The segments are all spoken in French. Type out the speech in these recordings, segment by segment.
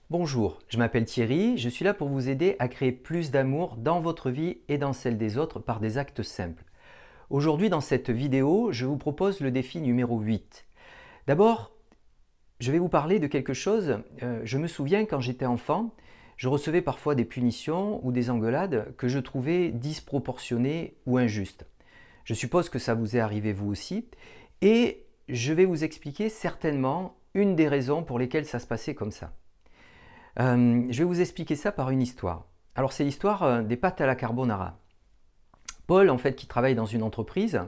Bonjour, je m'appelle Thierry, je suis là pour vous aider à créer plus d'amour dans votre vie et dans celle des autres par des actes simples. Aujourd'hui dans cette vidéo, je vous propose le défi numéro 8. D'abord, je vais vous parler de quelque chose, je me souviens quand j'étais enfant, je recevais parfois des punitions ou des engueulades que je trouvais disproportionnées ou injustes. Je suppose que ça vous est arrivé vous aussi et je vais vous expliquer certainement une des raisons pour lesquelles ça se passait comme ça. Je vais vous expliquer ça par une histoire. Alors c'est l'histoire des pâtes à la carbonara. Paul, en fait, qui travaille dans une entreprise,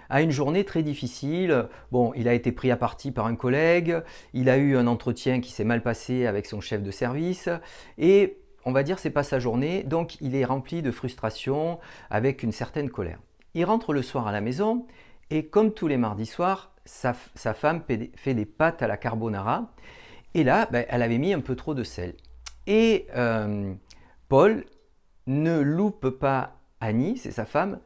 a une journée très difficile. Bon, il a été pris à partie par un collègue, il a eu un entretien qui s'est mal passé avec son chef de service, et on va dire c'est pas sa journée, donc il est rempli de frustration, avec une certaine colère. Il rentre le soir à la maison, et comme tous les mardis soirs, sa femme fait des pâtes à la carbonara, et là, elle avait mis un peu trop de sel. Et Paul ne loupe pas Annie, c'est sa femme,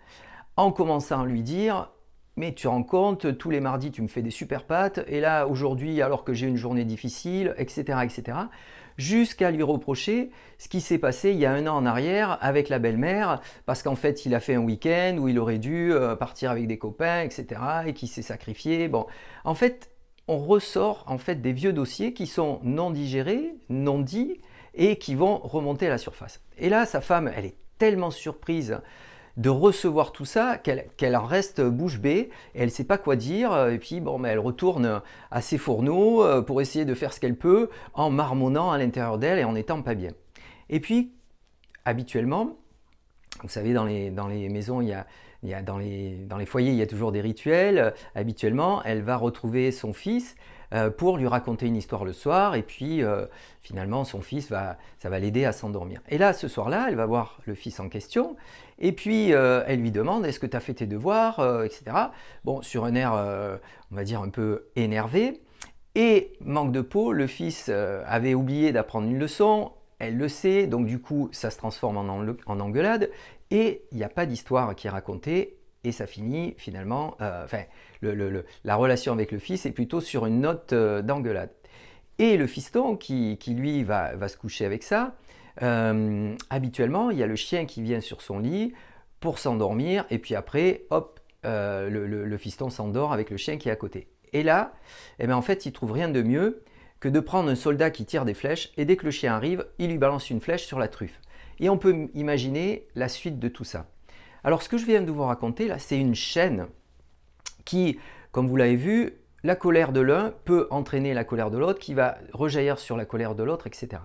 en commençant à lui dire mais tu te rends compte, tous les mardis tu me fais des super pâtes, et là aujourd'hui alors que j'ai une journée difficile, etc. etc. Jusqu'à lui reprocher ce qui s'est passé il y a un an en arrière avec la belle-mère, parce qu'en fait il a fait un week-end où il aurait dû partir avec des copains, etc. et qui s'est sacrifié. Bon, en fait, on ressort en fait des vieux dossiers qui sont non digérés, non dits, et qui vont remonter à la surface. Et là, sa femme, elle est tellement surprise de recevoir tout ça qu'elle en reste bouche bée, et elle ne sait pas quoi dire, et puis bon, elle retourne à ses fourneaux pour essayer de faire ce qu'elle peut en marmonnant à l'intérieur d'elle et en n'étant pas bien. Et puis, habituellement, vous savez, dans les maisons, dans les foyers, il y a toujours des rituels. Habituellement, elle va retrouver son fils pour lui raconter une histoire le soir, et puis finalement, son fils ça va l'aider à s'endormir. Et là, ce soir-là, elle va voir le fils en question, et puis elle lui demande est-ce que tu as fait tes devoirs, etc. Bon, sur un air, on va dire, un peu énervé. Et manque de peau, le fils avait oublié d'apprendre une leçon, elle le sait, donc du coup ça se transforme en engueulade, et il n'y a pas d'histoire qui est racontée, et ça finit finalement, la relation avec le fils est plutôt sur une note d'engueulade. Et le fiston qui lui va se coucher avec ça, habituellement il y a le chien qui vient sur son lit pour s'endormir, et puis après, hop, le fiston s'endort avec le chien qui est à côté. Et là, en fait, il ne trouve rien de mieux que de prendre un soldat qui tire des flèches, et dès que le chien arrive, il lui balance une flèche sur la truffe. Et on peut imaginer la suite de tout ça. Alors ce que je viens de vous raconter là, c'est une chaîne qui, comme vous l'avez vu, la colère de l'un peut entraîner la colère de l'autre, qui va rejaillir sur la colère de l'autre, etc.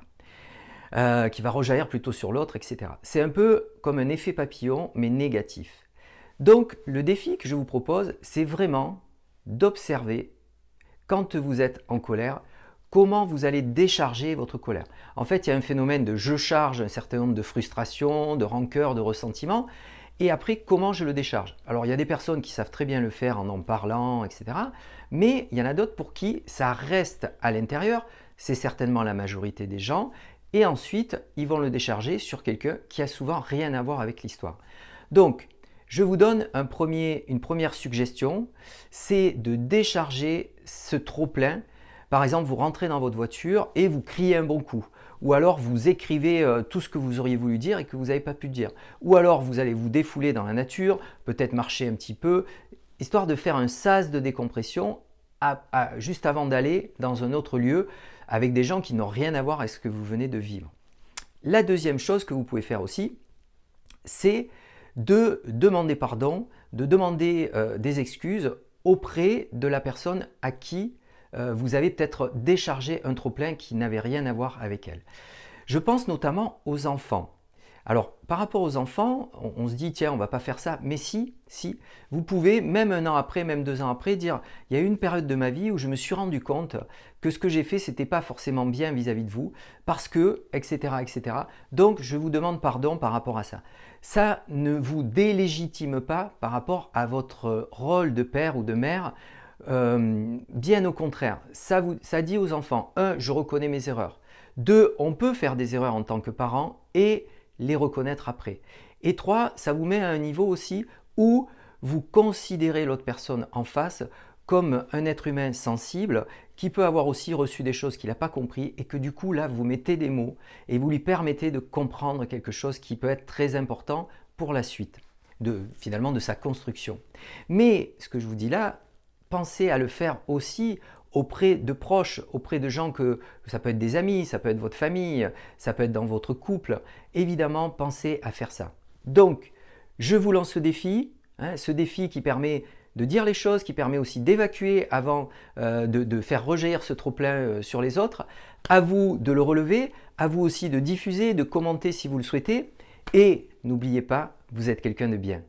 Qui va rejaillir plutôt sur l'autre, etc. C'est un peu comme un effet papillon, mais négatif. Donc le défi que je vous propose, c'est vraiment d'observer, quand vous êtes en colère, comment vous allez décharger votre colère. En fait, il y a un phénomène de je charge un certain nombre de frustrations, de rancœur, de ressentiments, et après, comment je le décharge. Alors, il y a des personnes qui savent très bien le faire en parlant, etc. Mais il y en a d'autres pour qui ça reste à l'intérieur, c'est certainement la majorité des gens, et ensuite, ils vont le décharger sur quelqu'un qui a souvent rien à voir avec l'histoire. Donc, je vous donne une première suggestion, c'est de décharger ce trop-plein. Par exemple, vous rentrez dans votre voiture et vous criez un bon coup. Ou alors vous écrivez tout ce que vous auriez voulu dire et que vous n'avez pas pu dire. Ou alors vous allez vous défouler dans la nature, peut-être marcher un petit peu, histoire de faire un sas de décompression juste avant d'aller dans un autre lieu avec des gens qui n'ont rien à voir avec ce que vous venez de vivre. La deuxième chose que vous pouvez faire aussi, c'est de demander pardon, de demander des excuses auprès de la personne à qui vous avez peut-être déchargé un trop-plein qui n'avait rien à voir avec elle. Je pense notamment aux enfants. Alors, par rapport aux enfants, on se dit, tiens, on ne va pas faire ça. Mais si, vous pouvez, même un an après, même 2 ans après, dire, il y a eu une période de ma vie où je me suis rendu compte que ce que j'ai fait, ce n'était pas forcément bien vis-à-vis de vous, parce que, etc., etc. Donc, je vous demande pardon par rapport à ça. Ça ne vous délégitime pas par rapport à votre rôle de père ou de mère. Bien au contraire, ça dit aux enfants, 1, je reconnais mes erreurs. 2, on peut faire des erreurs en tant que parent et les reconnaître après. Et 3, ça vous met à un niveau aussi où vous considérez l'autre personne en face comme un être humain sensible qui peut avoir aussi reçu des choses qu'il n'a pas compris et que du coup là vous mettez des mots et vous lui permettez de comprendre quelque chose qui peut être très important pour la suite, finalement de sa construction. Mais ce que je vous dis là, pensez à le faire aussi auprès de proches, auprès de gens que ça peut être des amis, ça peut être votre famille, ça peut être dans votre couple. Évidemment, pensez à faire ça. Donc, je vous lance ce défi qui permet de dire les choses, qui permet aussi d'évacuer avant de faire rejaillir ce trop-plein sur les autres. À vous de le relever, à vous aussi de diffuser, de commenter si vous le souhaitez. Et n'oubliez pas, vous êtes quelqu'un de bien.